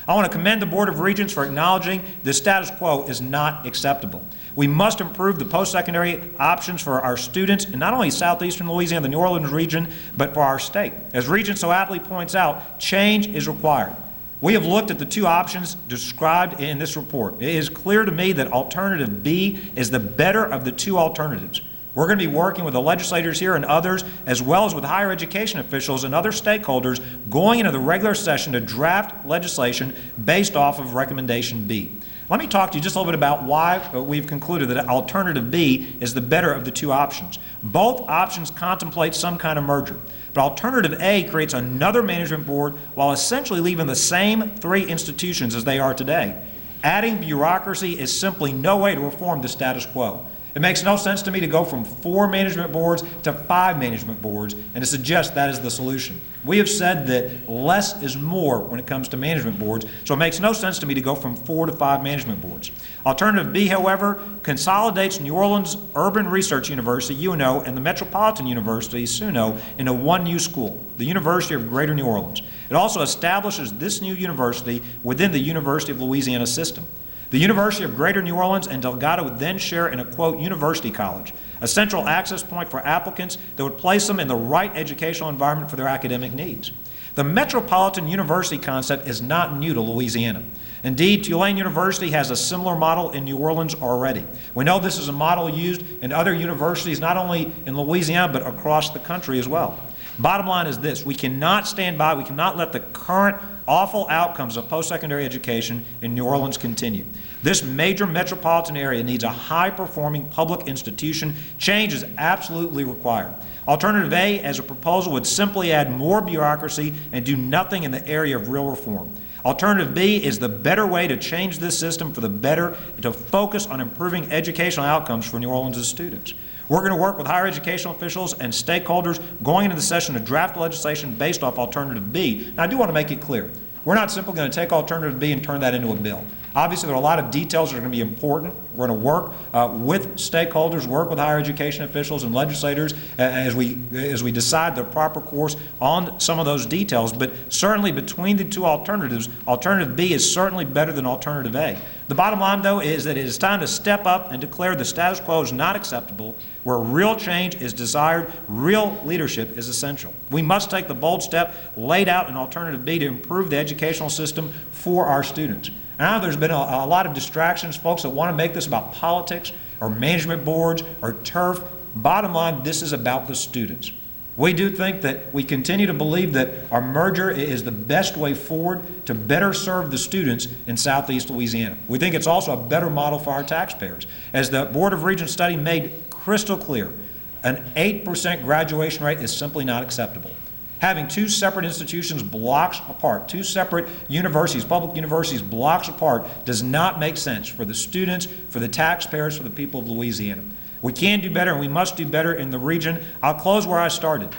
I want to commend the Board of Regents for acknowledging the status quo is not acceptable. We must improve the post-secondary options for our students in not only southeastern Louisiana, the New Orleans region, but for our state. As Regent so aptly points out, change is required. We have looked at the two options described in this report. It is clear to me that alternative B is the better of the two alternatives. We're going to be working with the legislators here and others, as well as with higher education officials and other stakeholders going into the regular session to draft legislation based off of recommendation B. Let me talk to you just a little bit about why we've concluded that alternative B is the better of the two options. Both options contemplate some kind of merger, but alternative A creates another management board while essentially leaving the same three institutions as they are today. Adding bureaucracy is simply no way to reform the status quo. It makes no sense to me to go from 4 management boards to 5 management boards and to suggest that is the solution. We have said that less is more when it comes to management boards, so it makes no sense to me to go from 4 to 5 management boards. Alternative B, however, consolidates New Orleans Urban Research University, UNO, and the Metropolitan University, SUNO, into one new school, the University of Greater New Orleans. It also establishes this new university within the University of Louisiana system. The University of Greater New Orleans and Delgado would then share in a, quote, university college, a central access point for applicants that would place them in the right educational environment for their academic needs. The Metropolitan University concept is not new to Louisiana. Indeed, Tulane University has a similar model in New Orleans already. We know this is a model used in other universities, not only in Louisiana, but across the country as well. Bottom line is this: we cannot stand by, we cannot let the current awful outcomes of post-secondary education in New Orleans continue. This major metropolitan area needs a high-performing public institution. Change is absolutely required. Alternative A, as a proposal, would simply add more bureaucracy and do nothing in the area of real reform. Alternative B is the better way to change this system for the better and to focus on improving educational outcomes for New Orleans' students. We're going to work with higher educational officials and stakeholders going into the session to draft legislation based off Alternative B. Now, I do want to make it clear, we're not simply going to take Alternative B and turn that into a bill. Obviously, there are a lot of details that are going to be important. We're going to work with stakeholders, work with higher education officials and legislators as we decide the proper course on some of those details. But certainly between the two alternatives, Alternative B is certainly better than Alternative A. The bottom line, though, is that it is time to step up and declare the status quo is not acceptable. Where real change is desired, real leadership is essential. We must take the bold step laid out in Alternative B to improve the educational system for our students. Now, there's been a lot of distractions, folks that want to make this about politics or management boards or turf. Bottom line, this is about the students. We do think that we continue to believe that our merger is the best way forward to better serve the students in Southeast Louisiana. We think it's also a better model for our taxpayers. As the Board of Regents study made crystal clear, an 8% graduation rate is simply not acceptable. Having two separate institutions blocks apart, two separate universities, public universities blocks apart, does not make sense for the students, for the taxpayers, for the people of Louisiana. We can do better, and we must do better in the region. I'll close where I started.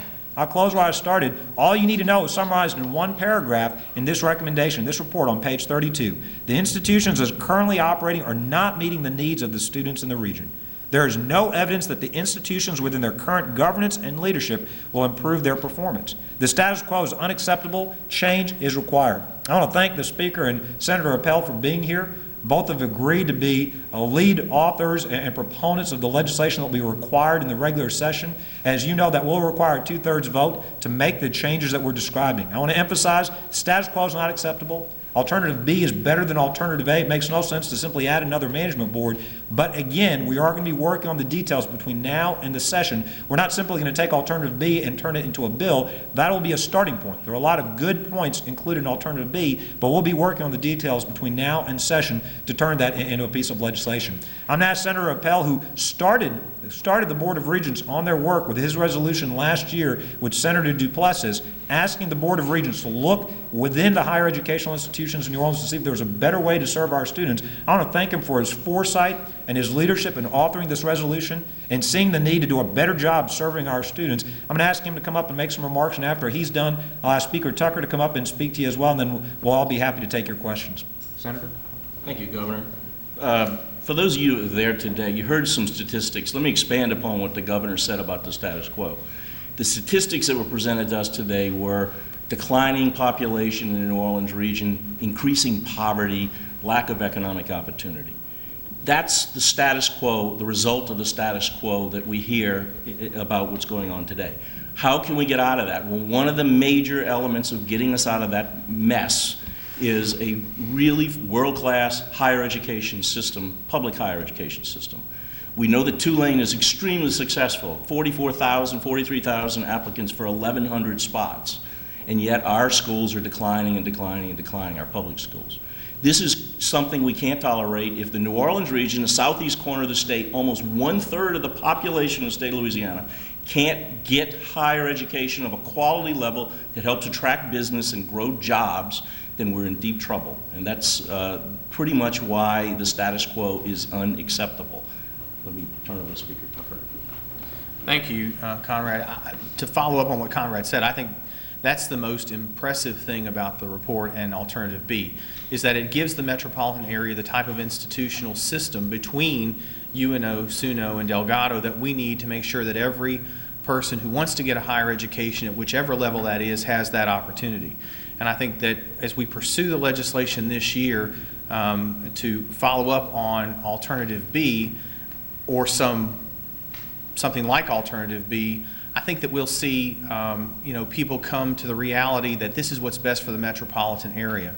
All you need to know is summarized in one paragraph in this recommendation, this report on page 32. The institutions as currently operating are not meeting the needs of the students in the region. There is no evidence that the institutions within their current governance and leadership will improve their performance. The status quo is unacceptable. Change is required. I want to thank the Speaker and Senator Appel for being here. Both have agreed to be lead authors and proponents of the legislation that will be required in the regular session. As you know, that will require a 2/3 vote to make the changes that we're describing. I want to emphasize, status quo is not acceptable. Alternative B is better than Alternative A. It makes no sense to simply add another management board. But again, we are going to be working on the details between now and the session. We're not simply going to take Alternative B and turn it into a bill. That will be a starting point. There are a lot of good points included in Alternative B, but we'll be working on the details between now and session to turn that into a piece of legislation. I'm going to ask Senator Appel, who started the Board of Regents on their work with his resolution last year with Senator Duplessis, asking the Board of Regents to look within the higher educational institutions in New Orleans to see if there's a better way to serve our students. I want to thank him for his foresight and his leadership in authoring this resolution and seeing the need to do a better job serving our students. I'm going to ask him to come up and make some remarks, and after he's done, I'll ask Speaker Tucker to come up and speak to you as well, and then we'll all be happy to take your questions. Senator? Thank you, Governor. For those of you who are there today, you heard some statistics. Let me expand upon what the Governor said about the status quo. The statistics that were presented to us today were declining population in the New Orleans region, increasing poverty, lack of economic opportunity. That's the status quo, the result of the status quo that we hear about what's going on today. How can we get out of that? Well, one of the major elements of getting us out of that mess is a really world-class higher education system, public higher education system. We know that Tulane is extremely successful, 44,000, 43,000 applicants for 1,100 spots, and yet our schools are declining and declining and declining, our public schools. This is something we can't tolerate. If the New Orleans region, the southeast corner of the state, almost 1/3 of the population of the state of Louisiana, can't get higher education of a quality level that helps attract business and grow jobs, then we're in deep trouble. And that's pretty much why the status quo is unacceptable. Let me turn over to Speaker Tucker. Thank you, Conrad. To follow up on what Conrad said, I think that's the most impressive thing about the report and Alternative B, is that it gives the metropolitan area the type of institutional system between UNO, SUNO, and Delgado that we need to make sure that every person who wants to get a higher education at whichever level that is has that opportunity. And I think that as we pursue the legislation this year to follow up on Alternative B or something like Alternative B, I think that we'll see people come to the reality that this is what's best for the metropolitan area.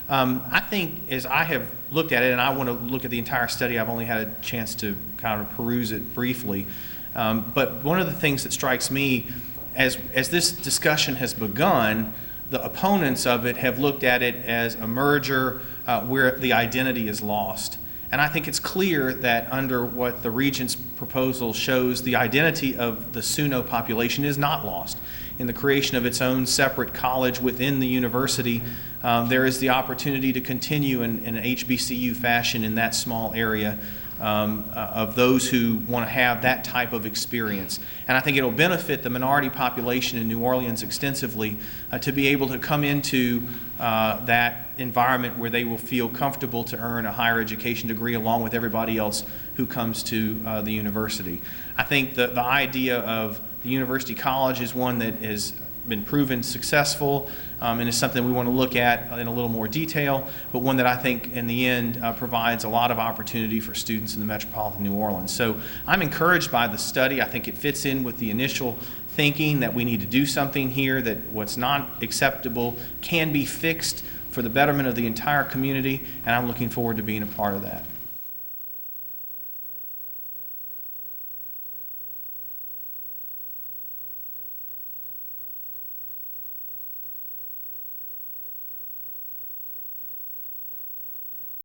I think as I have looked at it, and I want to look at the entire study, I've only had a chance to kind of peruse it briefly, but one of the things that strikes me as this discussion has begun, the opponents of it have looked at it as a merger where the identity is lost. And I think it's clear that under what the Regent's proposal shows, the identity of the SUNO population is not lost. In the creation of its own separate college within the university, there is the opportunity to continue in an HBCU fashion in that small area of those who want to have that type of experience. And I think it'll benefit the minority population in New Orleans extensively to be able to come into that environment where they will feel comfortable to earn a higher education degree along with everybody else who comes to the university. I think the idea of the university college is one that has been proven successful and is something we want to look at in a little more detail, but one that I think in the end provides a lot of opportunity for students in the metropolitan New Orleans. So I'm encouraged by the study. I think it fits in with the initial thinking that we need to do something here, that what's not acceptable can be fixed for the betterment of the entire community, and I'm looking forward to being a part of that.